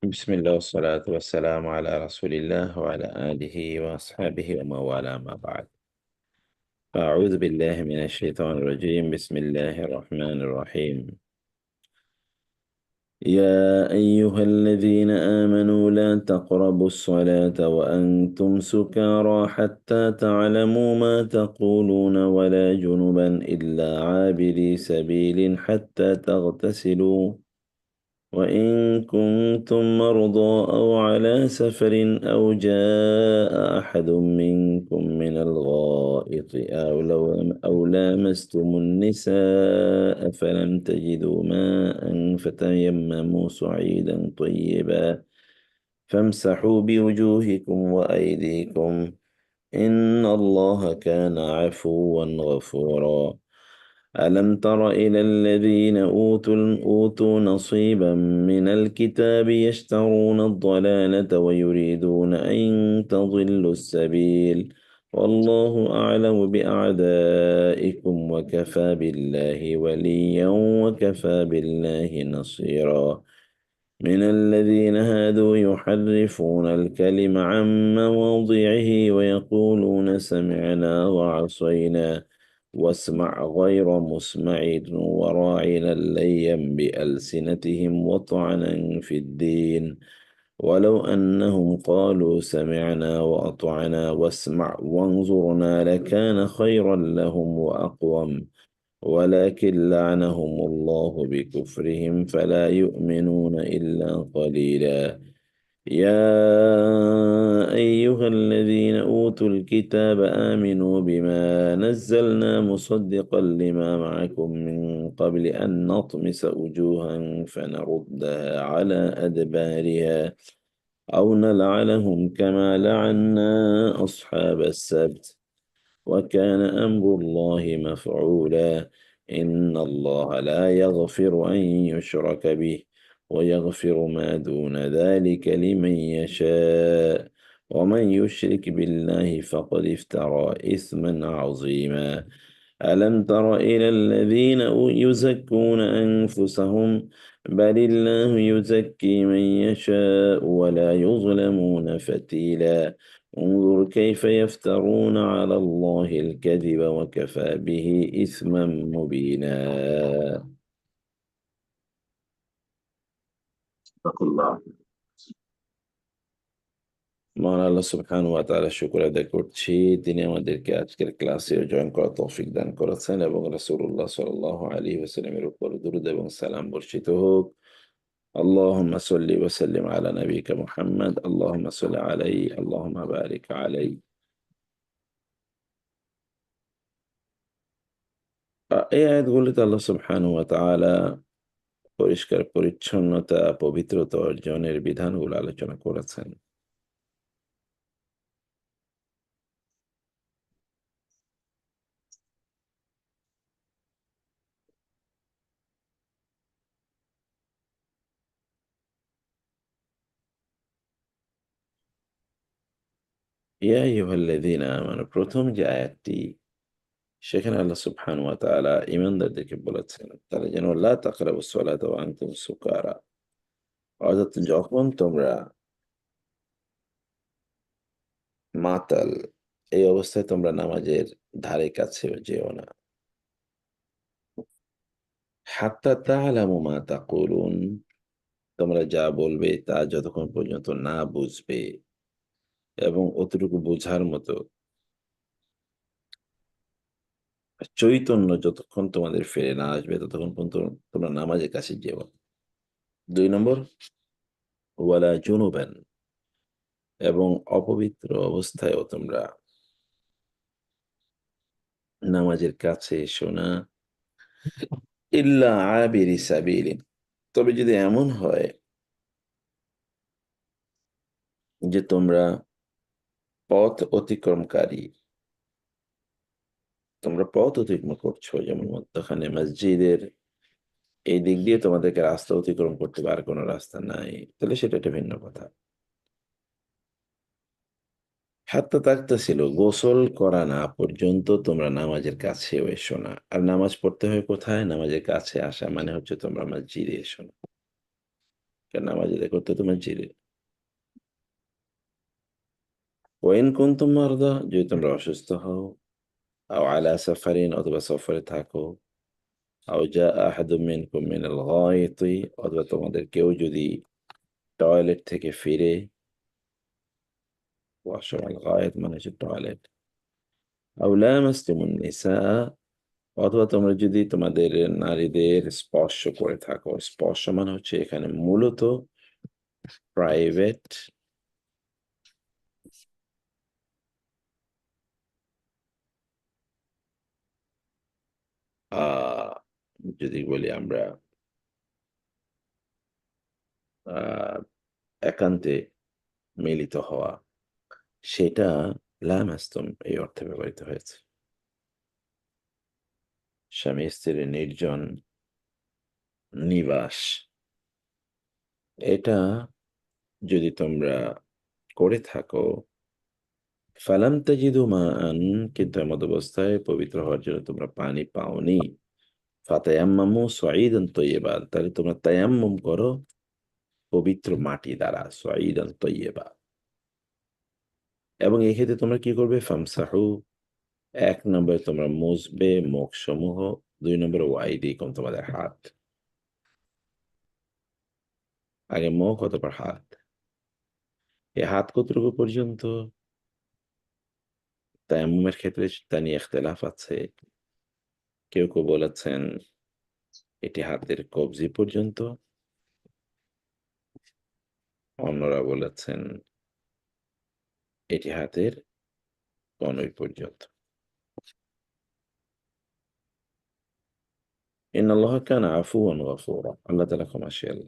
بسم الله والصلاة والسلام على رسول الله وعلى آله وأصحابه ومن والاه ما بعد. أعوذ بالله من الشيطان الرجيم. بسم الله الرحمن الرحيم. يا أيها الذين آمنوا لا تقربوا الصلاة وأنتم سكارى حتى تعلموا ما تقولون ولا جنبا إلا عابري سبيل حتى تغتسلوا وإن كنتم مرضى أو على سفر أو جاء أحد منكم من الغائط أو لامستم النساء فلم تجدوا ماء فتيمموا صعيدا طيبا فامسحوا بوجوهكم وأيديكم إن الله كان عفوا غفورا. ألم تر إلى الذين أوتوا نصيبا من الكتاب يشترون الضلالة ويريدون أن تضلوا السبيل والله أعلم بأعدائكم وكفى بالله وليا وكفى بالله نصيرا. من الذين هادوا يحرفون الكلم عن مواضعه ويقولون سمعنا وعصينا واسمع غير مسمع وراعنا ليا بألسنتهم وطعنا في الدين ولو أنهم قالوا سمعنا وأطعنا واسمع وانظرنا لكان خيرا لهم وأقوم ولكن لعنهم الله بكفرهم فلا يؤمنون إلا قليلا. يا أيها الذين أوتوا الكتاب آمنوا بما نزلنا مصدقا لما معكم من قبل أن نطمس وجوها فنردها على أدبارها أو نلعنهم كما لعنا أصحاب السبت وكان أمر الله مفعولا. إن الله لا يغفر أن يشرك به ويغفر ما دون ذلك لمن يشاء ومن يشرك بالله فقد افترى إثما عظيما. ألم تر إلى الذين يزكون أنفسهم بل الله يزكي من يشاء ولا يظلمون فتيلا. انظر كيف يفترون على الله الكذب وكفى به إثما مبينا. اتقوا الله। মহান আল্লাহ সুবহানাহু ওয়া তাআলা শুকর আদায় করছি, তিনি আমাদেরকে আজকের ক্লাসে জয়েন করার তৌফিক দান করেছেন এবং রাসূলুল্লাহ সাল্লাল্লাহু আলাইহি ওয়াসাল্লামের উপর দুরূদ এবং সালাম বর্ষিত হোক। اللهم صل وسلم على نبيك محمد اللهم صل عليه اللهم بارك عليه। এই আয়াতগুলিতে আল্লাহ সুবহানাহু ওয়া তাআলা পরিষ্কার পরিচ্ছন্নতা, পবিত্রতা অর্জনের বিধানগুলো আলোচনা করেছেন। ইয়া আইয়ুহাল্লাযীনা আমানু প্রথম যে আয়াতটি সেখানে আল্লাহ সুবহানাহু ওয়া তাআলা ঈমানদারদেরকে বলেছেন তারা যেন লা তাকরাবুস সালাতা ওয়া আনতুম সুকারা, অর্থাৎ যখন তোমরা মাতাল এই অবস্থায় তোমরা নামাজের ধারে কাছেও যেও না। হাত্তা তা'লামু মা তাকুলুন, তোমরা যা বলবে তা যতক্ষণ পর্যন্ত না বুঝবে এবং অতটুকু বোঝার মতো চৈতন্য যতক্ষণ তোমাদের ফিরে না আসবে ততক্ষণ পর্যন্ত তোমরা নামাজের কাছে যেও না। ২ নম্বর ওয়ালা জুনুবান, এবং অপবিত্র অবস্থায়ও তোমরা নামাজের কাছে এসো না। ইল্লা আবিরি সাবিলিন, তবে যদি এমন হয় যে তোমরা পথ অতিক্রমকারী, তোমরা পথ অতিক্রম করছো, যেমন মধ্যখানে মসজিদের এই দিক দিয়ে তোমাদেরকে রাস্তা অতিক্রম করতে হবে আর কোনো রাস্তা নাই, তাহলে সেটা একটা ভিন্ন কথা। হাত্তা তাগতাসিলু, গোসল করা না পর্যন্ত তোমরা নামাজের কাছেও এসো না। আর নামাজ পড়তে হয় কোথায়? নামাজের কাছে আসা মানে হচ্ছে তোমরা মসজিদে এসো না। নামাজ আদায় করতে তো মসজিদে। ওয়াইন কুনতুম মারদা, যদি তোমরা অসুস্থ হও, আও আলা সাফারিন, অথবা সফরে থাকো, আও জা আহাদুম মিনকুম মিনাল গায়তি, অথবা তোমাদের কেউ যদি টয়লেট থেকে ফিরে, ওয়াশরুম আল গায়েত মানে হচ্ছে টয়লেট, আও লামাস্তুমুন নিসা, অথবা তোমরা যদি তোমাদের নারীদের স্পর্শ করে থাকো। স্পর্শ মানে হচ্ছে এখানে মূলত প্রাইভেট আহ যদি বলি আমরা আহ একান্তে মিলিত হওয়া, সেটা লামাস্তুম এই অর্থে ব্যবহৃত হয়েছে। স্বামী স্ত্রীর নির্জন নিবাস, এটা যদি তোমরা করে থাকো, ফালাম তাজিদু মাআন, কিন্তু এমত অবস্থায় পবিত্র হওয়ার জন্য তোমরা পানি পাওনি, ফাতায়াম্মামু সাঈদান তয়্যিবান, তাহলে তোমরা তায়াম্মুম করো পবিত্র মাটি দ্বারা, সাঈদান তয়্যিবা। এবং এক্ষেত্রে তোমরা কি করবে? ফামসাহু, ১ নম্বরে তোমরা মুছবে মুখসমূহ, ২ নম্বরে ওয়াইদিকুম তোমাদের হাত। আগে মুখ অতঃপর হাত। এই হাত কতটুকু পর্যন্ত? তায়াম্মুমের ক্ষেত্রে তা নিয়ে ইখতিলাফ আছে। কেউ বলেছেন এটি হাতের কবজি পর্যন্ত, অন্যরা বলেছেন এটি হাতের কনুই পর্যন্ত। ইন্নাল্লাহা কানা আফুওয়ান গফুরা, আল্লাহ তাআলা ক্ষমাশীল।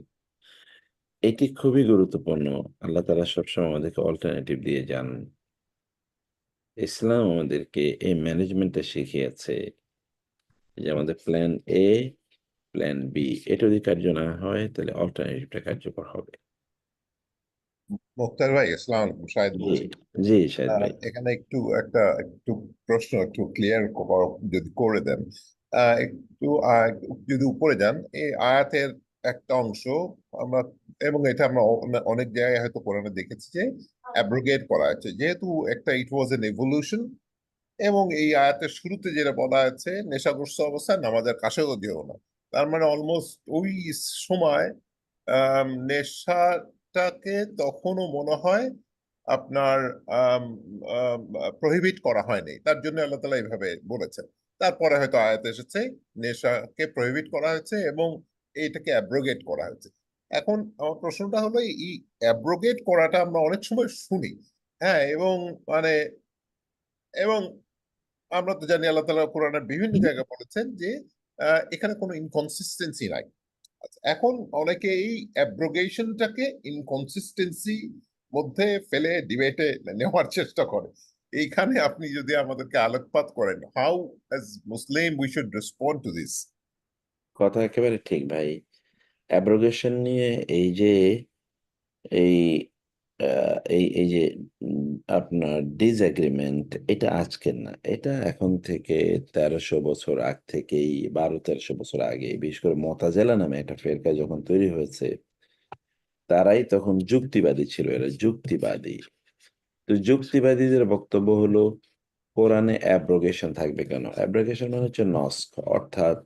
এটি খুবই গুরুত্বপূর্ণ। আল্লাহ তাআলা সবসময় আমাদেরকে অল্টারনেটিভ দিয়ে যান। ইসলাম আমাদেরকে এই ম্যানেজমেন্টটা শিখিয়েছে যে আমাদের প্ল্যান এ, প্ল্যান বি, এটা যদি কার্য না হয় তাহলে অল্টারনেটিভটা কার্যকর হবে। মুক্তার ভাই, আসসালামু আলাইকুম, শাহেদ জি, বলছি। জি শাহেদ ভাই। এখানে একটু প্রশ্ন একটু ক্লিয়ার যদি করে দেন। একটু যদি উপরে যান, এই আয়াতের একটা অংশ আমরা, এবং এটা আমরা অনেক জায়গায় হয়তো কোরআনে দেখেছি যে অ্যাব্রোগেট করা হয়েছে, যেহেতু একটা ইট ওয়াজ এন এভলিউশন। এবং এই আয়াতের শুরুতে যেটা বলা আছে, নেশাগ্রস্ত অবস্থায় নামাজের কাছেও যেও না। তার মানে অলমোস্ট ওই সময় নেশাটাকে তখনও মনে হয় আপনার প্রহিবিট করা হয়নি, তার জন্য আল্লাহ তাআলা এইভাবে বলেছেন। তারপরে হয়তো আয়াত এসেছে, নেশাকে প্রহিবিট করা হয়েছে এবং এইটাকে অ্যাব্রোগেট করা হয়েছে। এখন আমার প্রশ্নটা হলো, এই অ্যাব্রোগেট করাটা আমরা অনেক সময় শুনি। হ্যাঁ, মানে এবং আমরা তো জানি আল্লাহ তাআলা কোরআনের বিভিন্ন জায়গায় বলেছেন যে এখানে কোনো ইনকনসিস্টেন্সি নাই। আচ্ছা, এখন অনেকে এই অ্যাব্রোগেশনটাকে ইনকনসিস্টেন্সি মধ্যে ফেলে ডিবেটে নেওয়ার চেষ্টা করে। এইখানে আপনি যদি আমাদেরকে আলোকপাত করেন, how as Muslim we should respond to this. কথা একেবারে ঠিক ভাই। অ্যাব্রোগেশন নিয়ে এই যে এই এই যে আপনার ডিসএগ্রিমেন্ট, এটা আজকের না। এটা এখন থেকে ১৩০০ বছর আগ থেকেই, ১২-১৩০০ বছর আগে, বিশেষ করে মুতাজিলা নামে একটা ফিরকা যখন তৈরি হয়েছে, তারাই তখন যুক্তিবাদী ছিল, এরা যুক্তিবাদী। তো যুক্তিবাদীদের বক্তব্য হলো কোরআনে অ্যাব্রোগেশন থাকবে কেন? অ্যাব্রোগেশন মানে হচ্ছে নস্খ, অর্থাৎ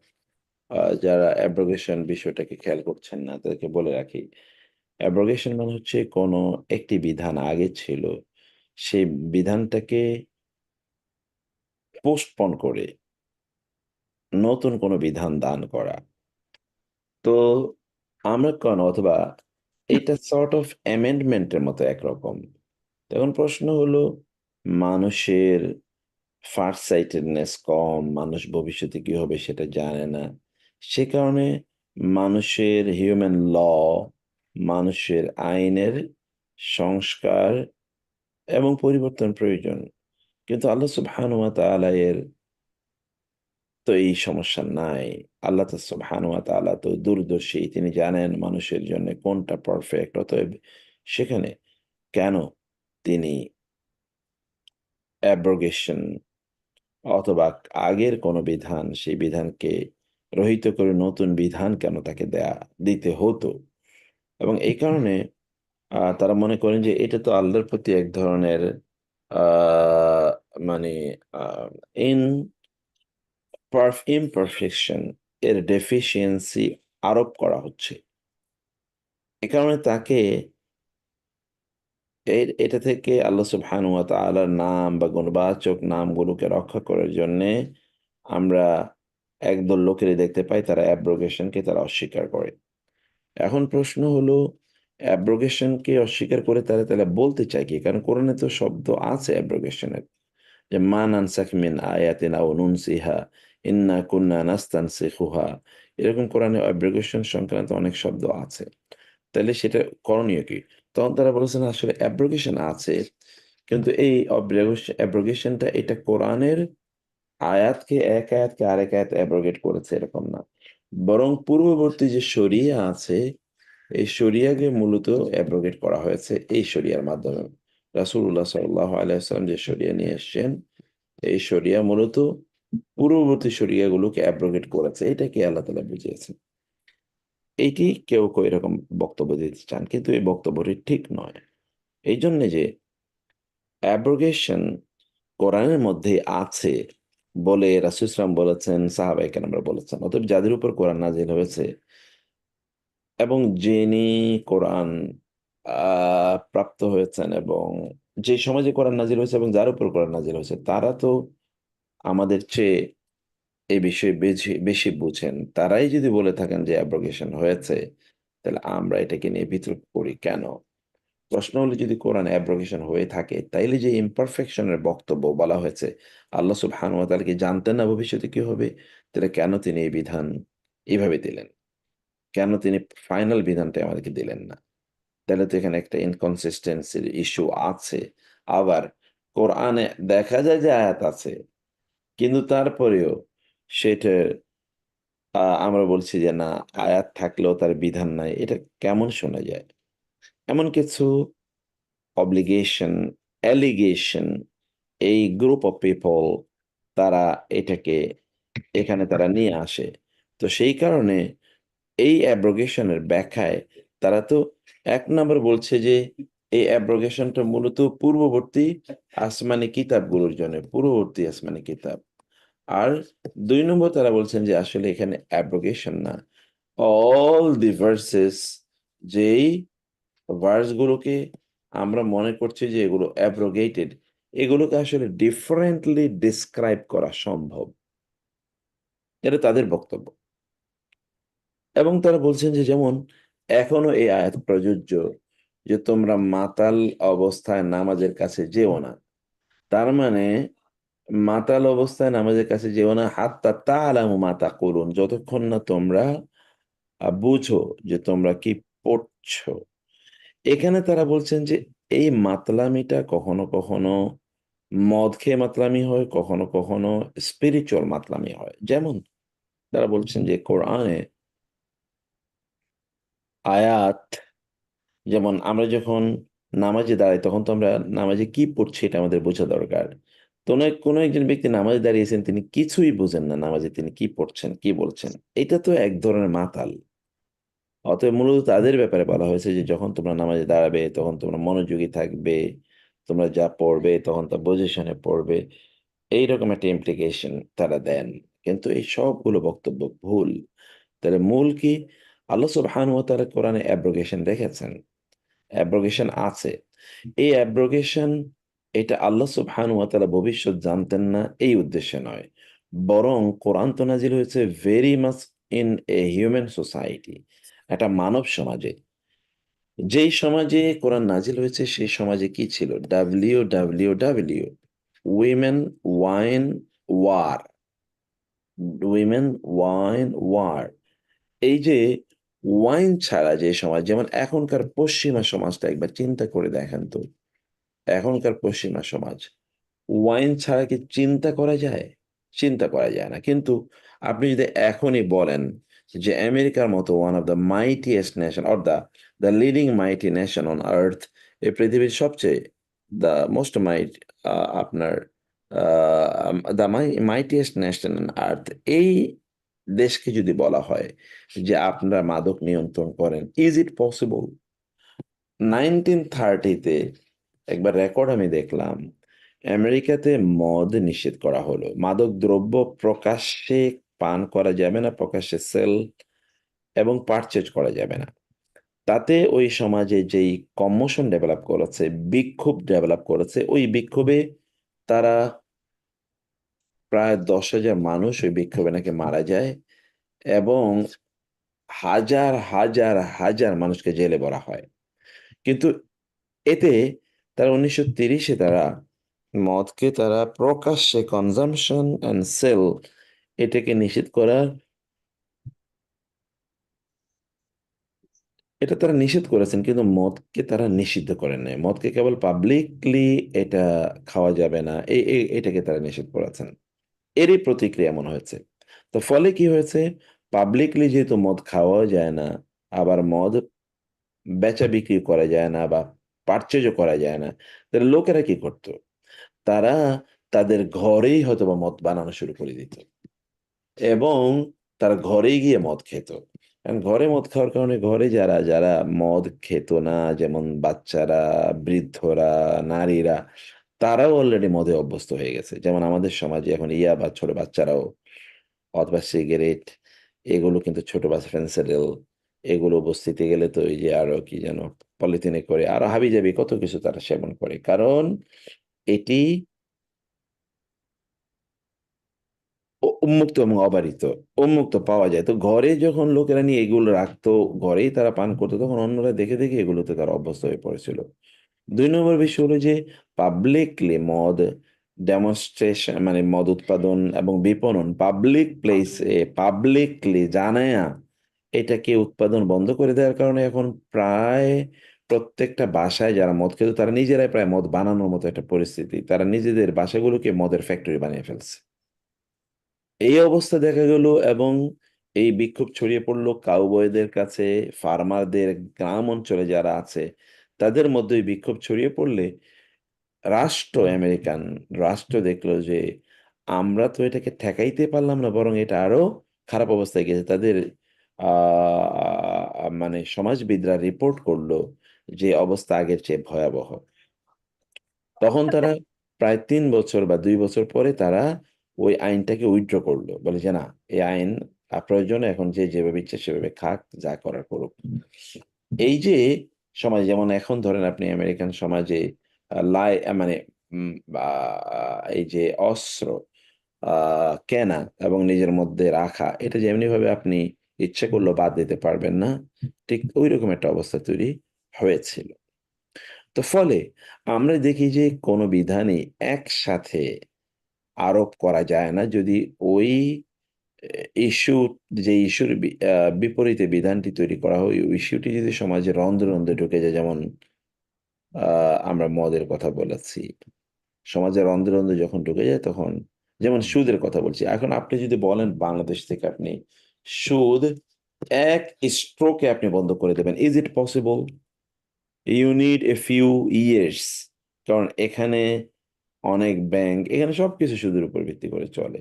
যারা অ্যাব্রোগেশন বিষয়টাকে খেয়াল করছেন না তাদেরকে বলে রাখি। অ্যাব্রোগেশন মানে হচ্ছে কোনো একটি বিধান আগে ছিল, সেই বিধানটাকে পোস্টপোন করে নতুন কোনো বিধান দান করা। তো আমরা অথবা এটা সর্ট অফ অ্যামেন্ডমেন্ট এর মতো একরকম। তখন প্রশ্ন হলো, মানুষের ফারসাইটেডনেস কম, মানুষ ভবিষ্যতে কি হবে সেটা জানে না। সে কারণে মানুষের হিউম্যান ল, মানুষের আইনের সংস্কার এবং পরিবর্তন প্রয়োজন। কিন্তু আল্লাহ সুবহানাহু ওয়া তাআলা এর তো এই সমস্যা নাই। আল্লাহ তো সুবহানাহু ওয়া তাআলা তো দূরদর্শী। তিনি জানেন মানুষের জন্য কোনটা পারফেক্ট। অতএব সেখানে কেন তিনি অ্যাব্রোগেশন অথবা আগের কোনো বিধান, সেই বিধানকে রহিত করে নতুন বিধান কেন তাকে দিতে হতো? এবং এই কারণে তারা মনে করেন যে এটা তো আল্লাহর প্রতি এক ধরনের আহ, মানে ইন ইমপারফেকশন এর ডেফিসিয়েন্সি আরোপ করা হচ্ছে। এ কারণে তাকে এটা থেকে আল্লাহ সুবহানাহু ওয়া তাআলার নাম বা গুণবাচক নামগুলোকে রক্ষা করার জন্য আমরা একদল লোকেরই দেখতে পাই, তারা অ্যাব্রোগেশনকে তারা অস্বীকার করে। এখন প্রশ্ন হলো, অ্যাব্রোগেশনকে অস্বীকার করে তারা তাহলে বলতে চায় কি? কারণ কোরআনে তো শব্দ আছে অ্যাব্রোগেশনের, যে মা নানসাখ মিন আয়াতিন আও নুনসিহা ইন্না কুন্না নাস্তানসিখুহা, এরকম কোরআনে অ্যাব্রোগেশন সংক্রান্ত অনেক শব্দ আছে। তাহলে সেটা করণীয় কি? তখন তারা বলেছেন আসলে অ্যাব্রোগেশন আছে, কিন্তু এই অ্যাব্রোগেশনটা এটা কোরআনের এক আয়াতকে আরেক আয়াত অ্যাব্রোগেট করেছে এরকম না, বরং পূর্ববর্তী যে শরিয়া আছে এই শরিয়াকে মূলত অ্যাব্রোগেট করা হয়েছে এই শরিয়ার মাধ্যমে। রাসূলুল্লাহ সাল্লাল্লাহু আলাইহি ওয়াসাল্লাম যে শরিয়া নিয়ে এসেছেন, এই শরিয়া মূলত পূর্ববর্তী শরিয়াগুলোকে অ্যাব্রোগেট করেছে, এটাকে আল্লাহ তাআলা বুঝিয়েছেন। এইটি কেউ কেউ এরকম বক্তব্য দিতে চান, কিন্তু এই বক্তব্যটি ঠিক নয়। এই জন্য যে অ্যাব্রোগেশন কোরআনের মধ্যে আছে বলে রাসূল সাল্লাল্লাহু আলাইহি ওয়াসাল্লাম বলেছেন, সাহাবায়ে কেরামরা বলেছেন। অতএব যাদের উপর কোরআন নাযিল হয়েছে এবং যিনি কোরআন প্রাপ্ত হয়েছেন এবং যে সমাজে কোরআন নাযিল হয়েছে এবং যার উপর কোরআন নাযিল হয়েছে, তারা তো আমাদের চেয়ে এই বিষয়ে বেশি বেশি বুঝেন। তারাই যদি বলে থাকেন যে অ্যাব্রোগেশন হয়েছে, তাহলে আমরা এটাকে নিয়ে বিতর্ক করি কেন? প্রশ্ন হলো, যদি কোরআন অ্যাব্রোগেশন হয়ে থাকে, তাইলে যে ইমপারফেকশন এর বক্তব্য বলা হয়েছে, আল্লাহ সুবহানাহু ওয়া তাআলা কি জানতেন না ভবিষ্যতে কি হবে? তাহলে কেন তিনি এই বিধান এভাবে দিলেন? কেন তিনি ফাইনাল বিধানটা আমাদেরকে দিলেন না? তাহলে তো এখানে একটা ইনকনসিস্টেন্সির ইস্যু আছে। আবার কোরআনে দেখা যায় যে আয়াত আছে, কিন্তু তারপরেও সেটার আমরা বলছি যে না, আয়াত থাকলেও তার বিধান নাই। এটা কেমন শোনা যায়? এমন কিছু অব্লিগেশন, অ্যালিগেশন এই গ্রুপ অফ পিপল তারা এটাকে এখানে তারা নিয়ে আসে। তো সেই কারণে এই অ্যাব্রোগেশনের ব্যাখ্যায় তারা তো ১ নাম্বার বলছে যে এই অ্যাব্রোগেশনটা মূলত পূর্ববর্তী আসমানি কিতাবগুলোর জন্য, পূর্ববর্তী আসমানি কিতাব। আর ২ নম্বর তারা বলছেন যে আসলে এখানে অ্যাব্রোগেশন না। অল দি ভার্সেস, যেই ভার্স গুলোকে আমরা মনে করছি যে এগুলো অ্যাব্রোগেটেড, এগুলোকে আসলে ডিফারেন্টলি ডেসক্রাইব করা সম্ভব। এটা তাদের বক্তব্য। এবং তারা বলছেন যে যেমন এখনো এই আয়াত প্রযোজ্য যে তোমরা মাতাল অবস্থায় নামাজের কাছে যেও না। তার মানে মাতাল অবস্থায় নামাজের কাছে যেও না হাত্তা তা'লামু মা তাকুলুন, যতক্ষণ না তোমরা বুঝো যে তোমরা কি পড়ছো। এখানে তারা বলছেন যে এই মাতলামিটা কখনো কখনো মদ খেয়ে মাতলামি হয়, কখনো কখনো স্পিরিচুয়াল মাতলামি হয়। যেমন তারা বলছেন যে কোরআনে আয়াত, যেমন আমরা যখন নামাজে দাঁড়াই তখন তো আমরা নামাজে কি পড়ছি এটা আমাদের বোঝা দরকার। কোনো একজন ব্যক্তি নামাজে দাঁড়িয়েছেন, তিনি কিছুই বুঝেন না নামাজে তিনি কি পড়ছেন, কি বলছেন। এটা তো এক ধরনের মাতাল। অতএব মূলত তাদের ব্যাপারে বলা হয়েছে যে যখন তোমরা নামাজে দাঁড়াবে তখন তোমরা মনোযোগী থাকবে, তোমরা যা পড়বে তখন তা বুঝে শুনে পড়বে। এইরকম একটা ইমপ্লিকেশন তারা দেন। কিন্তু এই সবগুলো বক্তব্য ভুল। তাহলে মূল কি? আল্লাহ সুবহানাহু ওয়া তাআলা কোরআনে অ্যাব্রোগেশন রেখেছেন। অ্যাব্রোগেশন আছে। এই অ্যাব্রোগেশন এটা আল্লাহ সুবহানাহু ওয়া তাআলা ভবিষ্যৎ জানতেন না এই উদ্দেশ্যে নয়। বরং কোরআন তো নাজিল হয়েছে very much in a human society, একটা মানব সমাজে। যেই সমাজে কোরআন নাজিল হয়েছে সেই সমাজে কি ছিল? WWW, women, wine, war. Women, wine, war. এই যে ওয়াইন ছাড়া যে সমাজ, যেমন এখনকার পশ্চিমা সমাজটা একবার চিন্তা করে দেখেন তো। এখনকার পশ্চিমা সমাজ ওয়াইন ছাড়া কি চিন্তা করা যায়? চিন্তা করা যায় না। কিন্তু আপনি যদি এখনই বলেন যে আমেরিকার মতো one of the mightiest nation or the leading mighty nation on earth, এই পৃথিবীর সবচেয়ে দ্য মোস্ট মাইট আপনার the mightiest nation on earth, এই দেশকে যদি বলা হয় যে আপনারা মাদক নিয়ন্ত্রণ করেন, ইজ ইট পসিবল? 1930-তে একবার রেকর্ড আমি দেখলাম, আমেরিকাতে মদ নিষেধ করা হলো, মাদক দ্রব্য প্রকাশ্যে পান করা যাবে না, প্রকাশ্যে সেল এবং পারচেজ করা যাবে না। তাতে ওই সমাজে যেই কম্মোশন ডেভেলপ করেছে, বিক্ষোভ ডেভেলপ করেছে, ওই বিক্ষোভে তারা প্রায় 10,000 মানুষ ওই বিক্ষোভে নাকি মারা যায় এবং হাজার হাজার হাজার মানুষকে জেলে ভরা হয়। কিন্তু এতে তারা 1930-এ তারা মদকে তারা প্রকাশ্যে কনজাম্পশন অ্যান্ড সেল এটাকে নিষেধ করার, এটা তারা নিষেধ করেছেন, কিন্তু মদকে তারা নিষিদ্ধ করেন নাই। মদকে কেবল পাবলিকলি এটা খাওয়া যাবে না, এটাকে তারা নিষেধ করেছেন। এরই প্রতিক্রিয়া মনে হয়েছে। তো ফলে কি হয়েছে, পাবলিকলি যেহেতু মদ খাওয়াও যায় না, আবার মদ বেচা বিক্রি করা যায় না বা পারচেজও করা যায় না, তাহলে লোকেরা কি করতো, তারা তাদের ঘরেই হয়তোবা মদ বানানো শুরু করে দিত এবং তারা ঘরেই গিয়ে মদ খেত। কারণ ঘরে মদ খাওয়ার কারণে ঘরে যারা যারা মদ খেত না, যেমন বাচ্চারা, বৃদ্ধরা, নারীরা, তারাও অলরেডি মদে অভ্যস্ত হয়ে গেছে। যেমন আমাদের সমাজে এখন ইয়াবা ছোট বাচ্চারাও, অথবা সিগারেট, এগুলো কিন্তু ছোট বাচ্চা, ফেন্সিডিল, এগুলো বস্তিতে গেলে তো এই যে আরো কি যেন পলিথিনে করে আরো হাবিজাবি কত কিছু তারা সেবন করে, কারণ এটি উন্মুক্ত এবং অবারিত, উন্মুক্ত পাওয়া যায়। তো ঘরে যখন লোকেরা নিয়ে এগুলো রাখতো, ঘরেই তারা পান করতো, তখন অন্যরা দেখে দেখে এগুলোতে তারা অভ্যস্ত হয়ে পড়েছিল। 2 নম্বর বিষয় হলো যে পাবলিকলি মদ ডেমনস্ট্রেশন, মানে মদ উৎপাদন এবং বিপণন পাবলিক প্লেসে পাবলিকলি জানায়া এটাকে উৎপাদন বন্ধ করে দেওয়ার কারণে এখন প্রায় প্রত্যেকটা বাসায় যারা মদ খেত তারা নিজেরাই প্রায় মদ বানানোর মতো একটা পরিস্থিতি, তারা নিজেদের বাসাগুলোকে মদের ফ্যাক্টরি বানিয়ে ফেলছে। এই অবস্থা দেখা গেল এবং এই বিক্ষোভ ছড়িয়ে পড়লো কাউবয়দের কাছে, ফার্মারদের, গ্রাম অঞ্চলে যারা আছে তাদের মধ্যে এই বিক্ষোভ ছড়িয়ে পড়লে আমেরিকান রাষ্ট্র দেখলো যে আমরা তো এটাকে ঠেকাইতে পারলাম না, বরং এটা আরো খারাপ অবস্থায় গেছে। তাদের মানে সমাজবিদরা রিপোর্ট করলো যে অবস্থা আগের চেয়ে ভয়াবহ। তখন তারা প্রায় 3 বছর বা 2 বছর পরে তারা ওই আইনটাকে উইথড্র করলো, বলে যে না, এই আইন প্রয়োজনে এখন যে যেভাবে ইচ্ছে সেভাবে খাক, যা করার করুক। এই যে সমাজ, যেমন এখন ধরেন আপনি আমেরিকান সমাজে মানে এই যে অস্ত্র কেনা এবং নিজের মধ্যে রাখা, এটা যেমনি ভাবে আপনি ইচ্ছে করলেও বাদ দিতে পারবেন না, ঠিক ওই রকম একটা অবস্থা তৈরি হয়েছিল। তো ফলে আমরা দেখি যে কোনো বিধানই একসাথে আরোপ করা যায় না যদি ওই ইস্যু, যে ইস্যুর বিপরীতে বিধানটি তৈরি করা হয়, ওই ইস্যুটি যদি সমাজে রন্ধ্রে রন্ধ্রে ঢুকে যায়, যেমন আমরা মদের কথা বলেছি, সমাজের রন্ধ্রে রন্ধ্রে যখন ঢুকে যায় তখন, যেমন সুদের কথা বলছি, এখন আপনি যদি বলেন বাংলাদেশ থেকে আপনি সুদ এক স্ট্রোকে আপনি বন্ধ করে দেবেন, is it possible? You need a few years, কারণ এখানে অনেক ব্যাংক, এখানে সবকিছু সুদের উপর ভিত্তি করে চলে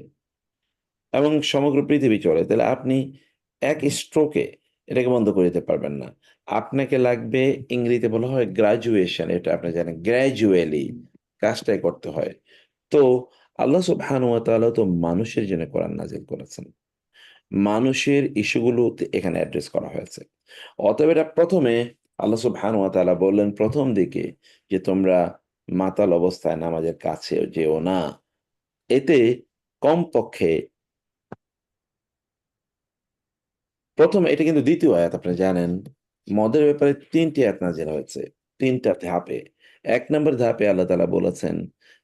এবং সমগ্র পৃথিবী চলে। তাহলে আপনি এক স্ট্রোকে এটাকে বন্ধ করে দিতে পারবেন না। আপনাকে লাগবে, ইংরেজিতে বলা হয় গ্রাজুয়েশন, এটা আপনি জানেন, গ্র্যাজুয়ালি কাজটাই করতে হয়। তো আল্লাহ সুবহানাহু ওয়া তাআলা তো মানুষের জন্য কোরআন নাজিল করেছেন, মানুষের ইস্যুগুলো এখানে অ্যাড্রেস করা হয়েছে। অতএব এটা প্রথমে আল্লাহ সুবহানাহু ওয়া তাআলা বললেন প্রথম দিকে যে তোমরা মাতাল অবস্থায় নামাজের কাছে যেও না। এতে কমপক্ষে প্রথম, এটা কিন্তু দ্বিতীয় আয়াত, আপনি জানেন মদের ব্যাপারে 3টি আয়াত নাযিল হয়েছে 3টা ধাপে। 1 নম্বর ধাপে আল্লাহ তাআলা বলেছেন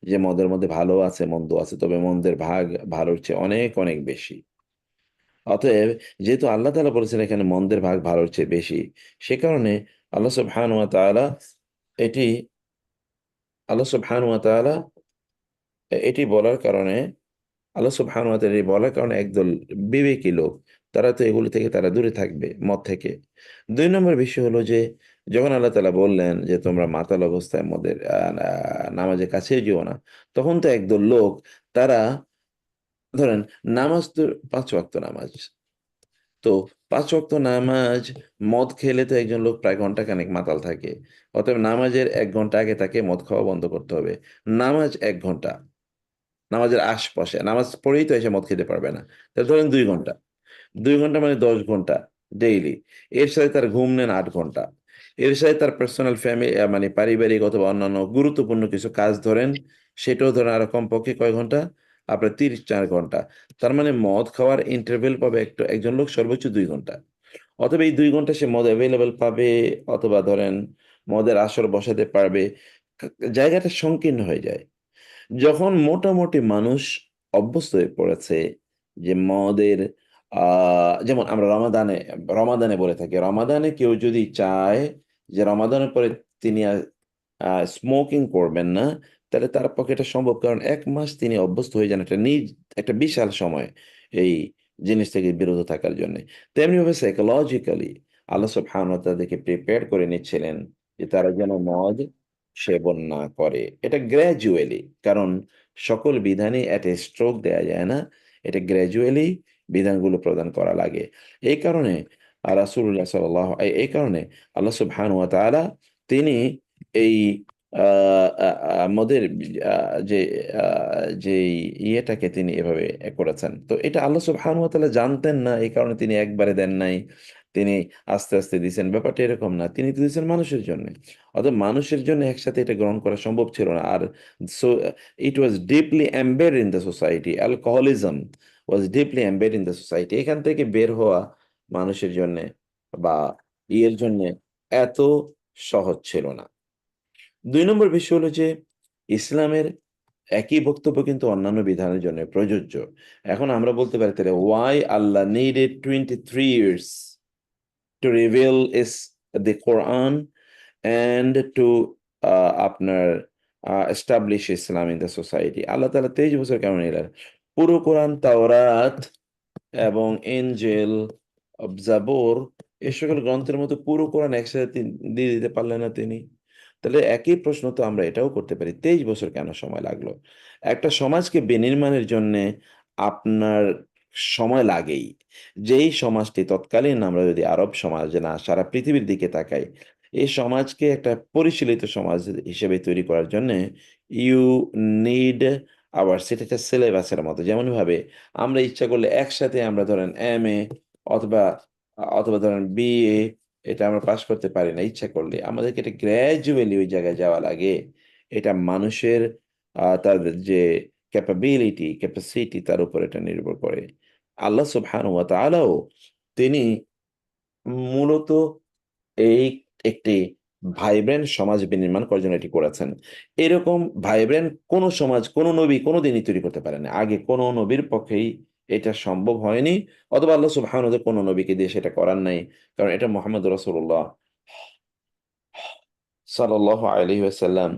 যে মদের মধ্যে ভালো আছে, মন্দ আছে, তবে মন্দের ভাগ ভালোর চেয়ে অনেক অনেক বেশি। অতএব যেহেতু আল্লাহ তাআলা বলেছেন এখানে মন্দের ভাগ ভালোর চেয়ে বেশি, সে কারণে আল্লাহ সুবহানাহু ওয়া তাআলা এটি আল্লাহ সুবহানাহু ওয়া তাআলা এটি বলার কারণে আল্লাহ সুবহানাহু ওয়া তাআলা এই বলার কারণে একদল বিবেকী লোক তারা তো এগুলো থেকে তারা দূরে থাকবে, মদ থেকে। 2 নম্বর বিষয় হলো যে যখন আল্লাহ তাআলা বললেন যে তোমরা মাতাল অবস্থায় মদের নামাজের কাছেও যেও না, তখন তো একদল লোক তারা ধরেন নামাজ তো 5 ওয়াক্ত নামাজ, তো 5 ওয়াক্ত নামাজ, মদ খেলে তো একজন লোক প্রায় ঘন্টাখানেক মাতাল থাকে। অতএব নামাজের 1 ঘন্টা আগে তাকে মদ খাওয়া বন্ধ করতে হবে। নামাজ 1 ঘন্টা, নামাজের আশপাশে, নামাজ পড়েই তো এসে মদ খেতে পারবে না। তাহলে ধরেন 2 ঘন্টা, 2 ঘন্টা মানে 10 ঘন্টা ডেইলি। এর সাথে তার ঘুম নেন 8 ঘন্টা। এর সাথে তার পার্সোনাল ফ্যামিলি মানে পারিবারিক অথবা অন্যান্য গুরুত্বপূর্ণ কিছু কাজ ধরেন, সেটাও ধরেন আরো কমপক্ষে কয় ঘন্টা, আপনার 34 ঘন্টা। তার মানে মদ খাওয়ার ইন্টারভেল পাবে একজন লোক সর্বোচ্চ 2 ঘন্টা। অথবা এই 2 ঘন্টা সে মদ অ্যাভেলেবেল পাবে, অথবা ধরেন মদের আসর বসাতে পারবে। জায়গাটা সংকীর্ণ হয়ে যায় যখন মোটামুটি মানুষ অভ্যস্ত হয়ে পড়েছে যে মদের, যেমন আমরা রমাদানে রমাদানে বলে থাকি, রমাদানে কেউ যদি চায় যে রমাদানের পরে তিনি স্মোকিং করবেন না, তাহলে তার পক্ষে এটা সম্ভব, কারণ 1 মাস তিনি অভ্যস্ত হয়ে যান একটা বিশাল সময় এই জিনিস থেকে বিরত থাকার জন্য। তেমনি ভাবে সাইকোলজিক্যালি আল্লাহ সুবহানাহু ওয়া তাআলা তাদেরকে প্রিপেয়ার করে নিচ্ছিলেন যে তারা যেন মদ সেবন না করে। এটা গ্র্যাজুয়ালি, কারণ সকল বিধানই এট এ স্ট্রোক দেয়া যায় না, এটা গ্র্যাজুয়ালি বিধানগুলো প্রদান করা লাগে। এই কারণে রাসূলুল্লাহ সাল্লাল্লাহু এই কারণে আল্লাহ সুবহানাহু ওয়া তাআলা তিনি এই মদের যে যে ইয়েটাকে তিনি এভাবে করেছেন। তো এটা আল্লাহ সুবহানাহু ওয়া তাআলা জানতেন না, এই কারণে তিনি একবারে দেন নাই, তিনি আস্তে আস্তে দিয়েছেন। ব্যাপারটা এরকম না, তিনি তো দিয়েছেন মানুষের জন্য। অতএব মানুষের জন্য একসাথে এটা গ্রহণ করা সম্ভব ছিল না। আর so it was deeply embed in the society, alcoholism was deeply embed in the society. এখান থেকে বের হওয়া মানুষের জন্য বা ইয়ের জন্য এত সহজ ছিল না। 2 নম্বর বিষয় হলো যে ইসলামের একই বক্তব্য কিন্তু অন্যান্য বিধানের জন্য প্রযোজ্য। এখন আমরা বলতে পারি তাহলে why Allah needed 23 years to reveal is the Quran and to আপনার establish Islam in the society। আল্লাহ তাআলা 23 বছর কেন নিলেন? পুরো কোরআন, তাওরাত এবং ইনজিল, জাবুর, এই সকল গ্রন্থের মতো পুরো কোরআন একসাথে দিয়ে দিতে পারলেন না তিনি? তাহলে একই প্রশ্ন তো আমরা এটাও করতে পারি, 23 বছর কেন সময় লাগলো? একটা সমাজকে বিনির্মাণের জন্য আপনার সময় লাগেই। যেই সমাজটি তৎকালীন, আমরা যদি আরব সমাজ না সারা পৃথিবীর দিকে তাকাই, এই সমাজকে একটা পরিশীলিত সমাজ হিসেবে তৈরি করার জন্য ইউ নিড আবার সেটা একটা সিলেবাসের মতো। যেমন ভাবে আমরা ইচ্ছা করলে একসাথে আমরা ধরেন এমএ অথবা অথবা ধরেন বিএ, এটা আমরা পাশ করতে পারি না। ইচ্ছা করলে আমাদেরকে এটা গ্র্যাজুয়ালি ওই জায়গায় যাওয়া লাগে। এটা মানুষের তাদের যে ক্যাপাবিলিটি, ক্যাপাসিটি, তার উপর এটা নির্ভর করে। আল্লাহ সুবহানাহু ওয়া তাআলাও তিনি মূলত এই একটি ভাইব্রেন্ট সমাজ বিনির্মাণ করার জন্য এটি করেছেন। এরকম ভাইব্রেন্ট কোন সমাজ, কোন নবী কোনদিনই তৈরি করতে পারেনি। আগে কোন নবীর পক্ষেই এটা সম্ভব হয়নি, অথবা আল্লাহ সুবহানাহু ওয়া তাআলা কোন নবীকে দিয়ে সেটা করান নাই। কারণ এটা মুহাম্মদ রাসূলুল্লাহ সাল্লাল্লাহু আলাইহি ওয়াসাল্লাম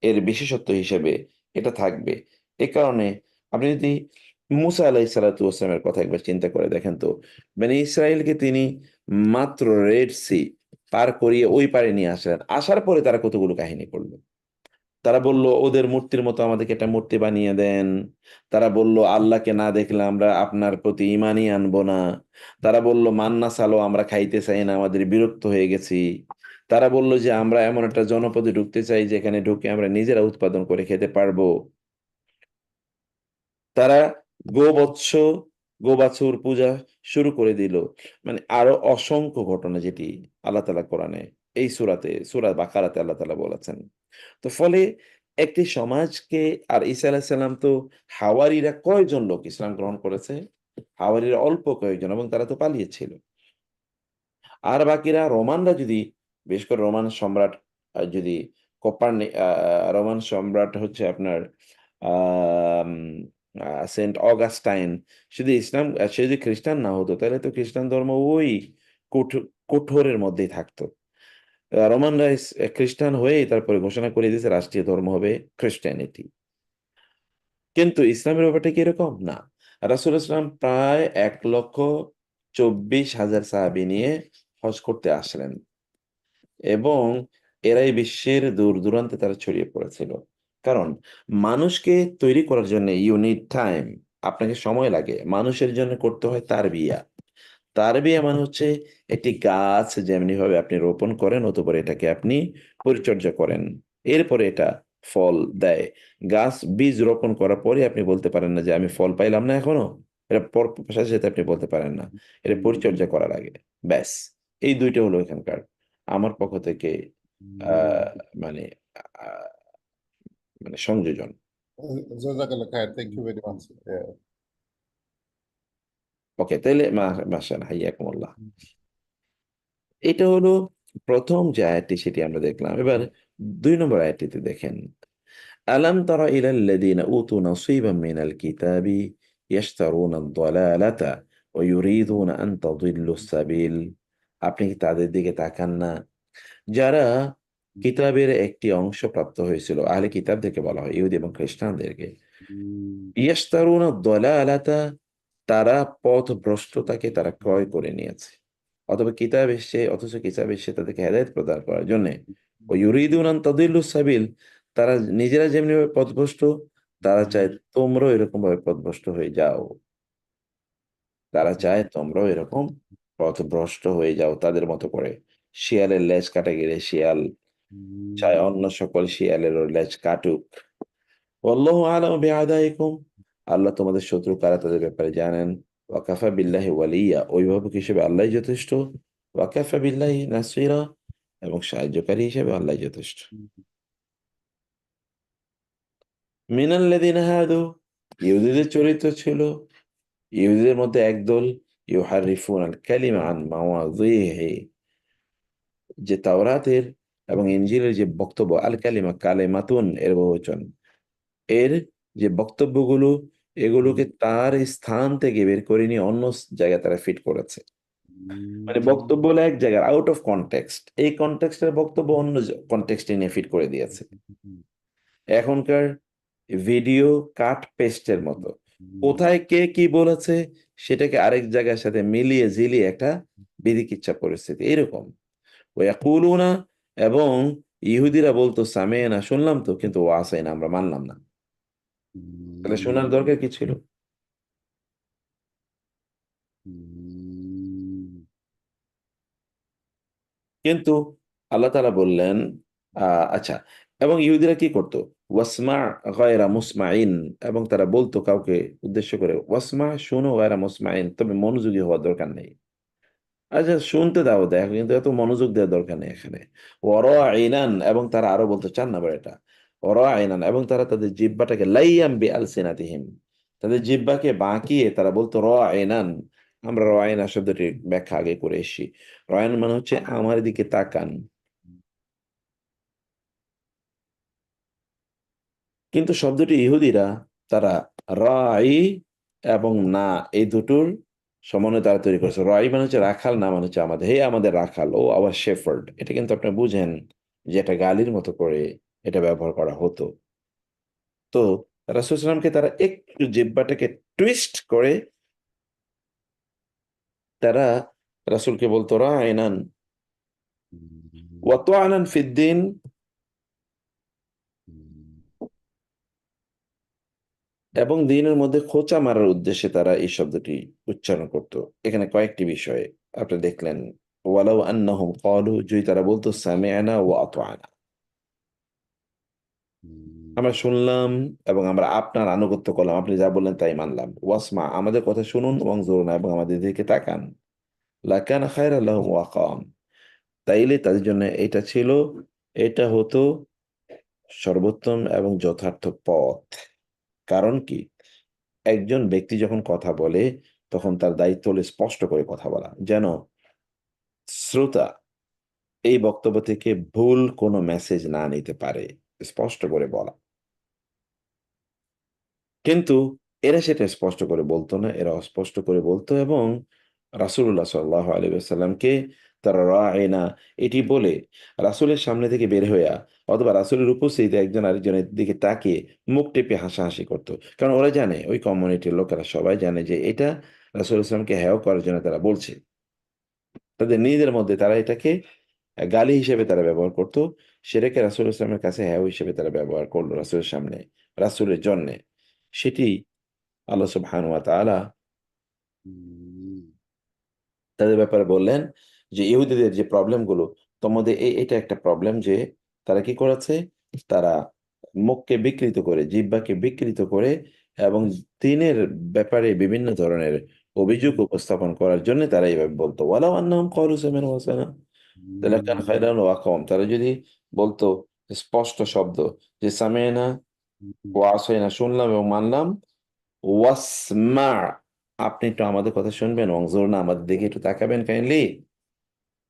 এর বিশেষত্ব হিসেবে এটা থাকবে। এ কারণে আপনি যদি মুসা আলাইহিস সালাতু ওয়াস সালামের কথা একবার চিন্তা করে দেখেন তো, বনী ইসরাইলকে তিনি মাত্র রেড সি পার করিয়ে ওই পারে নিয়ে আসলেন। আসার পরে তারা কতগুলো কাহিনী করল। তারা বলল, ওদের মূর্তির মতো আমাদেরকে একটা মূর্তি বানিয়ে দেন। তারা বলল, আল্লাহকে না দেখলে আমরা আপনার প্রতি ঈমানই আনবো না। তারা বলল, মান্না সালো আমরা খাইতে চাই না, আমাদের বিরক্ত হয়ে গেছি। তারা বলল যে আমরা এমন একটা জনপদে ঢুকতে চাই যেখানে ঢুকে আমরা নিজেরা উৎপাদন করে খেতে পারবো। তারা গোবৎস, গোবাছুর পূজা শুরু করে দিল। মানে আরো অসংখ্য ঘটনা, যেটি আল্লাহ তাআলা কোরআনে এই সূরা বাকারাতে আল্লাহ তাআলা বলেছেন। তো ফলে একটি সমাজকে, আর ঈসা আলাইহিস সালাম তো, হাওয়ারীরা কয়জন লোক ইসলাম গ্রহণ করেছে? হাওয়ারীরা অল্প কয়েকজন, এবং তারা তো পালিয়েছিল। আর বাকিরা রোমানরা যদি, বিশেষ করে রোমান সম্রাট যদি রোমান সম্রাট হচ্ছে আপনার আম সেন্ট অগাস্টাইন, যদি সে যদি খ্রিস্টান না হতো, তাহলে তো খ্রিস্টান ধর্ম ওই কঠোরের মধ্যেই থাকতো। রোমানরা খ্রিস্টান হয়েই তারপরে ঘোষণা করে দিয়েছে রাষ্ট্রীয় ধর্ম হবে খ্রিস্টানিটি। কিন্তু ইসলামের ব্যাপারটা কি এরকম না। রাসূল ইসলাম প্রায় 1,24,000 সাহাবী নিয়ে হজ করতে আসলেন, এবং এরাই বিশ্বের দূর দূরান্তে তারা ছড়িয়ে পড়েছিল। কারণ মানুষকে তৈরি করার জন্য ইউ নিড টাইম, আপনাকে সময় লাগে। মানুষের জন্য করতে হয় তারবিয়া। তারবিয়া মানে হচ্ছে একটি গাছ যেমনি ভাবে আপনি রোপণ করেন, অতঃপর এটাকে আপনি পরিচর্যা করেন, এরপরে এটা ফল দেয়। গাছ বীজ রোপণ করার পরে আপনি বলতে পারেন না যে আমি ফল পাইলাম না এখনো, এটা সাথে সাথে আপনি বলতে পারেন না, এটা পরিচর্যা করা লাগে। ব্যাস, এই দুইটা হলো এখানকার আমার পক্ষ থেকে আহ মানে আহ, মানে সংযোজন। জাজাকাল্লাহ খায়ের, থ্যাংক ইউ ভেরি মাচ। ওকে, তাইলে মাশাআল্লাহ, হাইয়াকুমুল্লাহ। এটা হলো প্রথম যে আয়াতটি, সেটি আমরা দেখলাম। এবার 2 নম্বর আয়াতটিতে দেখেন, আলাম তারা ইলাল্লাযীনা উতু নসীবাম মিনাল কিতাবি ইয়াশতারুনা আদ-দালালাতা ওয়া ইউরিদুনা আন তাদিল্লুস সাবিল। আপনি কি তাদের দিকে তাকান না, যারা কিতাবের একটি অংশ প্রাপ্ত হয়েছিল? আহলে কিতাবদেরকে বলা হয়, ইহুদি এবং খ্রিস্টানদেরকে। ইয়াশতারুনা আদ-দালালাতা, তারা পথভ্রষ্টতাকে তারা ক্রয় করে নিয়েছে। অথবা কিতাব এসছে, অথচ কিতাব এসছে তাদেরকে হেদায়েত প্রদান করার জন্য। ও ইউরিদুনা আন তাদিল্লুস সাবিল, তারা নিজেরা যেমনি ভাবে পথভ্রষ্ট, তারা চায় তোমরাও এরকম ভাবে পথভ্রষ্ট হয়ে যাও। তারা চায় তোমরাও এরকম পথভ্রষ্ট হয়ে যাও তাদের মতো করে। শিয়ালের লেজ কাটা গেলে শিয়াল চায় অন্য সকল শিয়ালেরও লেজ কাটুক। আল্লাহু আলামু বিআদাইকুম, আল্লাহ তোমাদের শত্রু কারা তাদের ব্যাপারে জানেন। ওয়াকাফা বিল্লাহি ওয়ালিয়া, অভিভাবক হিসেবে আল্লাহ যথেষ্ট। ওয়াকাফা বিল্লাহি নাসিরা, এবং সাহায্যকারী হিসেবে আল্লাহ যথেষ্ট। মিনাল্লাযিনা হাদু, ইহুদীদের চরিত্র ছিল, ইহুদীদের মধ্যে একদল ইউহাররিফুনাল কালিমা আন মাওয়াযিহি, যে তাওরাতের এবং ইনজিলের যে বক্তব্য, আল কালিমা কালেমাতুন এর বহুবচন, এর যে বক্তব্যগুলো, এগুলোকে তার স্থান থেকে বের করে নিয়ে অন্য জায়গায় তারা ফিট করেছে। মানে বক্তব্য হলো এক জায়গায় আউট অফ কনটেক্সট, এই কনটেক্সটের বক্তব্য অন্য কনটেক্সটে নিয়ে ফিট করে দিয়েছে। এখনকার ভিডিও কাট পেস্টের মতো, কোথায় কে কি বলেছে সেটাকে আরেক জায়গার সাথে মিলিয়ে ঝিলিয়ে একটা বিধিকিচ্ছা পরিস্থিতি এরকম। ওয়াকুলুনা, এবং ইহুদিরা বলতো সামেনা, শুনলাম তো, কিন্তু ওয়াসাইনা, আমরা মানলাম না। তাহলে শোনার দরকার কি ছিল? কিন্তু আল্লাহ তাআলা বললেন, আচ্ছা, এবং ইহুদিরা কি করতো? ওয়াসমা গায়রা মুসমাইন, এবং তারা বলতো কাউকে উদ্দেশ্য করে, ওয়াসমা, শোনো, গায়রা মুসমাইন, তবে মনোযোগী হওয়ার দরকার নেই। আচ্ছা, শুনতে দাও, দেখো, কিন্তু এত মনোযোগ দেওয়ার দরকার নেই এখানে। আইনান, এবং তারা আরো বলতো, 4 নম্বর এটা, আইনান, এবং তারা তাদের জিহ্বাটাকে লাইয়াম বি আলসিনাতিহিম, তাদের জিহ্বাকে বাঁকিয়ে তারা বলতো আইনান। আমরা আইনা শব্দটি ব্যাখ্যা আগে করে এসেছি। আইনান মানে হচ্ছে আমার দিকে তাকান। কিন্তু শব্দটি ইহুদিরা তারা রাই এবং না, এই দুটোর সমন্বয়ে তারা তৈরি করেছে। রাই মানে হচ্ছে রাখাল, না মানে হচ্ছে আমাদের, হে আমাদের রাখাল, ও আওয়ার শেফার্ড। এটা কিন্তু আপনি বুঝেন যে এটা গালির মতো করে এটা ব্যবহার করা হতো। তো রাসূল সাল্লাল্লাহু আলাইহি ওয়াসাল্লামকে তারা একটু জিহ্বাটাকে টুইস্ট করে তারা রাসূলকে বলতো রাইনান ওয়া তুআনান ফিদ্দিন, এবং দিনের মধ্যে খোঁচা মারার উদ্দেশ্যে তারা এই শব্দটি উচ্চারণ করত। এখানে কয়েকটি বিষয়ে আপনি দেখলেন, ওয়ালাউ আন্নাহুম ক্বালু, যদি তারা বলতো সামি'না ওয়া আতা'না, আমরা শুনলাম এবং আমরা আপনার আনুগত্য করলাম, আপনি যা বললেন তাই মানলাম। ওয়াসমা, আমাদের কথা শুনুন, ওয়ানজুরনা, এবং আমাদের দিকে তাকান। লাকানা খায়রাল লাহুম ওয়া আকাম, তাইলে তাদের জন্য এটা ছিল, এটা হতো সর্বোত্তম এবং যথার্থ পথ। কারণ কি, একজন ব্যক্তি যখন কথা বলে তখন তার দায়িত্ব হলো স্পষ্ট করে কথা বলা, যেন শ্রোতা এই বক্তব্য থেকে ভুল কোনো মেসেজ না নিতে পারে, স্পষ্ট করে বলা। কিন্তু এরা সেটা স্পষ্ট করে বলতো না, এরা অস্পষ্ট করে বলতো, এবং রাসূলুল্লাহ সাল্লাল্লাহু আলাইহি ওয়াসাল্লামকে তারা রায়না এটি বলে রাসূলের সামনে থেকে বের হইয়া, অথবা রাসূলের উপস্থিতিতে একজন আরেকজনের দিকে তাকিয়ে মুখ টিপে হাসাহাসি করতো। কারণ ওরা জানে, ওই কমিউনিটির লোকেরা সবাই জানে যে এটা রাসূল ইসলামকে হেয় করার জন্য তারা বলছে। তাদের নিজেদের মধ্যে তারা এটাকে গালি হিসেবে তারা ব্যবহার করতো, সেটাকে রাসূল ইসলামের কাছে হ্যাঁ হিসেবে তারা ব্যবহার করলো রাসূলের সামনে, রাসূলের জন্যে। সেটি আল্লাহ সুবহানাহু ওয়া তাআলা তাদের ব্যাপারে বললেন যে, ইহুদীদের যে প্রবলেমগুলো, তোমাদের এটা একটা প্রবলেম যে তারা কি করেছে? তারা মুখকে বিকৃত করে, জিহ্বাকে বিকৃত করে এবং দ্বীনের ব্যাপারে বিভিন্ন ধরনের অভিযোগ উপস্থাপন করার জন্য তারা এভাবে বলত। ওয়ালাউ আন্নাহুম ক্বালু সামি'না ওয়া আতা'না লাকানা খায়রান ওয়া আকওয়াম। তারা যদি বলত স্পষ্ট শব্দ যে সামি'না ওয়া আসাইনা, শুনলাম এবং মানলাম, ওয়াসমা, আপনি একটু আমাদের কথা শুনবেন, ওয়ানজুরনা, আমাদের দিকে একটু তাকাবেন কাইন্ডলি,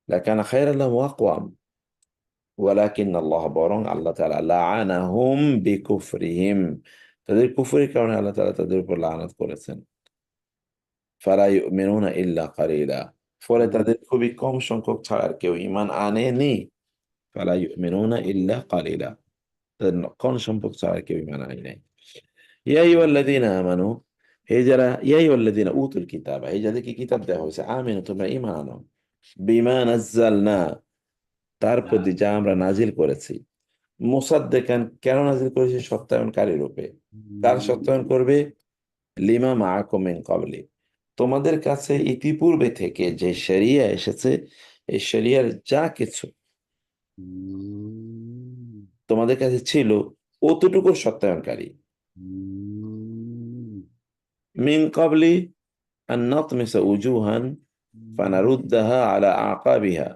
লাকানা খায়রান লাহুম ওয়া আকওয়াম। ওয়ালাকিন্নাল্লাহ, বরং আল্লাহ তাআলা লাআনাহুম বিকুফরিহিম, তাদের কুফরের কারণে আল্লাহ তাআলা তাদের উপর লানত করেছেন। ফালা ইউমিনুনা ইল্লা কালিলা, ফলে তাদের খুবই কম সংখ্যক ছাড়া আর কেউ ঈমান আনেনি। ফালা ইউমিনুনা ইল্লা কালিলা, তাদের কম সংখ্যক ছাড়া আর কেউ ঈমান আনে নাই। ইয়া আইয়ুহাল্লাযীনা আমানু, হে যারা, ইয়া আইয়ুহাল্লাযীনা উতুল কিতাবা, হে যাদেরকে কিতাব দেওয়া হয়েছে, আমিনু, তোমরা ঈমান আনো, বিমা নাযালনা, তার প্রতি যা আমরা নাজিল করেছি, মুসাদ্দিকান, কেন নাজিল করেছি? সত্যায়নকারী রূপে। কার সত্যায়ন করবে? লিমা মাআকুম মিন ক্বাবলি, তোমাদের কাছে ইতিপূর্বে থেকে যে শরিয়া এসেছে, এই শরিয়ার যা কিছু তোমাদের কাছে ছিল, অতটুকুর সত্যায়নকারী। মিন ক্বাবলি আন নাতমিসা উজুহান ফানারুদ্দাহা আলা আকাবিহা,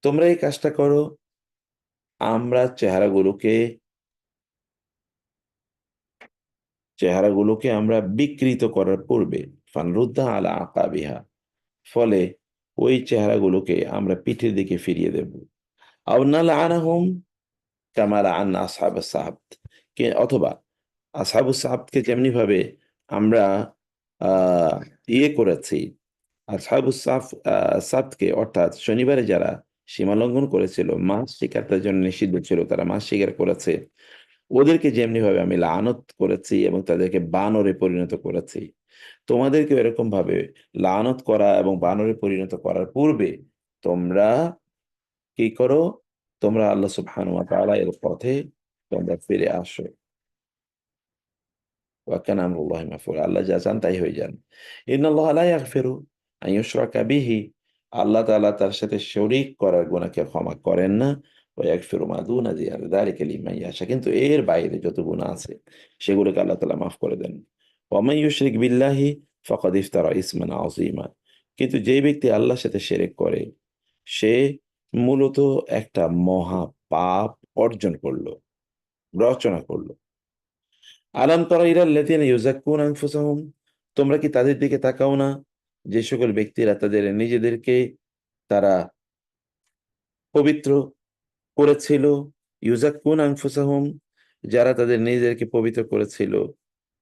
তোমরা এই কাজটা করো, আমরা চেহারাগুলোকে আমরা বিকৃত করার পূর্বে, ফানরুদ্দাহা আলা আকাবিহা, ফলে ওই চেহারাগুলোকে আমরা পিঠের দিকে ফিরিয়ে দেব। আও নালআনাহুম কামা লাআন্না আসহাবাস সাবত, অথবা আসহাবুস সাবতকে যেমনি ভাবে আমরা আহ ইয়ে করেছি, আসহাবুস সাবতকে, অর্থাৎ শনিবারে যারা সীমা লঙ্ঘন করেছিল, মাছ শিকার তাদের জন্য নিষিদ্ধ ছিল, তারা মাছ শিকার করেছে, ওদেরকে যেমনি ভাবে আমি লানত করেছি এবং তাদেরকে বানরে পরিণত করেছি, তোমাদেরকে এরকম ভাবে লানত করা এবং বানরে পরিণত করার পূর্বে তোমরা কি করো? তোমরা আল্লাহ সুবহানাহু ওয়া তাআলা এর পথে তোমরা ফিরে আসো। ওয়া কানা আমরুল্লাহি মাফউলা, আল্লাহ যা চান তাই হয়ে যান। ইন্নাল্লাহা লা ইয়াগফিরু আন ইউশরাকা বিহি, আল্লাহ তাআলা তার সাথে শরীক করার গুনাহকে ক্ষমা করেন না। ওয়া ইয়াগফিরু মা দুনা যালিকা লিমান ইয়াশা, কিন্তু এর বাইরে যত গুনাহ আছে সেগুলোকে আল্লাহ তাআলা মাফ করে দেন। ওয়া মান ইউশরিক বিল্লাহি ফাকাদ ইফতারা ইসমান আযীমা, কিন্তু যেই ব্যক্তি আল্লাহর সাথে শিরক করে, সে মূলত একটা মহা পাপ অর্জন করলো, রচনা করলো। আলাম তারা ইলাল্লাযীনা ইউযাক্কুনা আনফুসাহুম, তোমরা কি তাদের দিকে তাকাও না, যে সকল ব্যক্তিরা তাদের নিজেদেরকে তারা পবিত্র করেছিল, ইউযাক্কুনা আনফুসাহুম, যারা তাদের নিজেদেরকে পবিত্র করেছিল,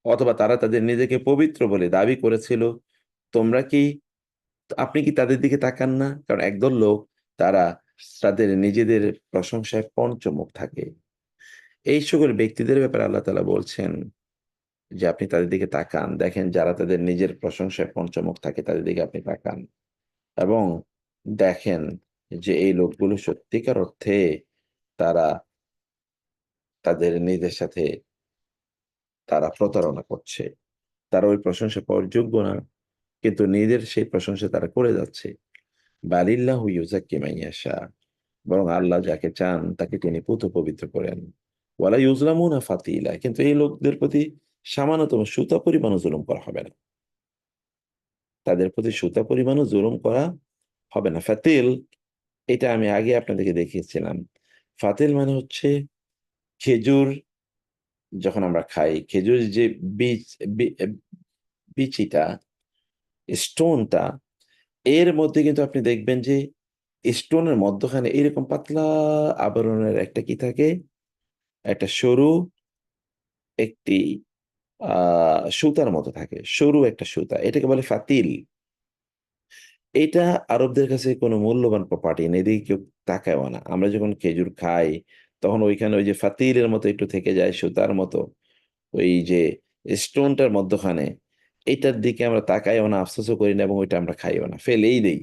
অথবা তারা তাদের নিজেকে পবিত্র বলে দাবি করেছিল, তোমরা কি, আপনি কি তাদের দিকে তাকান না? কারণ একদল লোক, তারা তাদের নিজেদের প্রশংসায় পঞ্চমুখ থাকে। এই সকল ব্যক্তিদের ব্যাপারে আল্লাহ তাআলা বলছেন যে আপনি তাদের দিকে তাকান, দেখেন যারা তাদের নিজের প্রশংসায় পঞ্চমুখ থাকে, তাদের দিকে আপনি তাকান এবং দেখেন যে এই লোকগুলো সত্যিকার অর্থে তারা তাদের নিজের সাথে তারা প্রতারণা করছে। তারা ওই প্রশংসা পাওয়ার যোগ্য না, কিন্তু নিজের সেই প্রশংসা তারা করে যাচ্ছে। বালিল্লাহু ইউযাক্কি মান ইয়াশা, বরং আল্লাহ যাকে চান তাকে তিনি পুত পবিত্র করেন। ওয়ালা ইউজলামুনা ফাতিলা, কিন্তু এই লোকদের প্রতি সামান্যতম সুতা পরিমাণও জুলুম করা হবে না। তাদের প্রতি সুতা পরিমাণও জুলুম করা হবে না। ফাতিল, এটা আমি আগে আপনাদেরকে দেখিয়েছিলাম। ফাতিল মানে হচ্ছে খেজুর, যখন আমরা খাই খেজুরের যে বীজ, বিচিটা, স্টোনটা, এর মধ্যে কিন্তু আপনি দেখবেন যে স্টোনের মধ্যখানে এরকম পাতলা আবরণের একটা কি থাকে, একটা সরু একটি সুতার মতো থাকে, সরু একটা সুতা, এটাকে বলে ফাতিল। এটা আরবদের কাছে কোনো মূল্যবান প্রপার্টি না, এদিকে কেউ তাকায়ও না। আমরা যখন খেজুর খাই তখন ওইখানে ওই যে ফাতিলের মতো একটু থেকে যায় সুতার মতো, ওই যে স্টোনটার মধ্যখানে এটার দিকে আমরা তাকাইও না, আফসোসও করি না, এবং ওইটা আমরা খাইও না, ফেলেই দেই।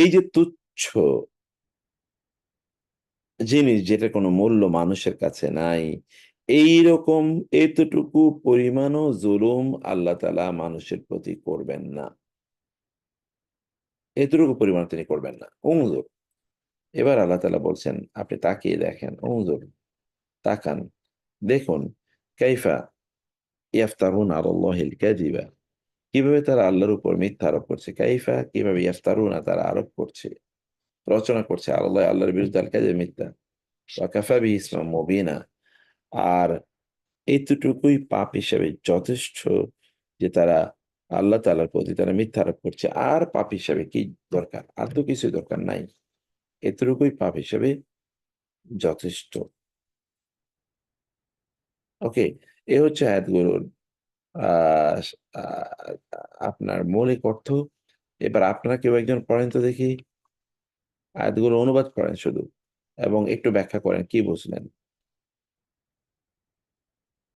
এই যে তুচ্ছ জিনিস, যেটা কোনো মূল্য মানুষের কাছে নাই, এইরকম এতটুকু পরিমাণও জুলুম আল্লাহ তাআলা মানুষের প্রতি করবেন না। এতটুকু পরিমাণ তিনি করবেন না। উনজুর, এবার আল্লাহ তাআলা বলছেন, আপনি তাকিয়ে দেখেন, উনজুর, তাকান, দেখুন, কাইফা ইয়াফতারুন আলাল্লাহিল কাযিবা, কিভাবে তারা আল্লাহর উপর মিথ্যা আরোপ করছে। কাইফা, কিভাবে, ইয়াফতারুনা, তারা আরোপ করছে, রচনা করছে, আল্লাহ, আল্লাহর বিরুদ্ধে আল কাযিব, মিথ্যা। ওয়া কাফা বিহি ইসমান মুবিনা, আর এতটুকুই পাপ হিসেবে যথেষ্ট যে তারা আল্লাহ তাআলার প্রতি তারা মিথ্যা আরোপ করছে। আর পাপ হিসেবে কি দরকার? আর তো কিছুই দরকার নাই। এতটুকুই পাপ হিসেবে যথেষ্ট। ওকে, এ হচ্ছে আয়াতগুলোর আহ আহ, আপনার মৌলিক অর্থ। এবার আপনারা কেউ একজন পড়েন তো দেখি, আয়াতগুলো অনুবাদ করেন শুধু, এবং একটু ব্যাখ্যা করেন কি বুঝলেন।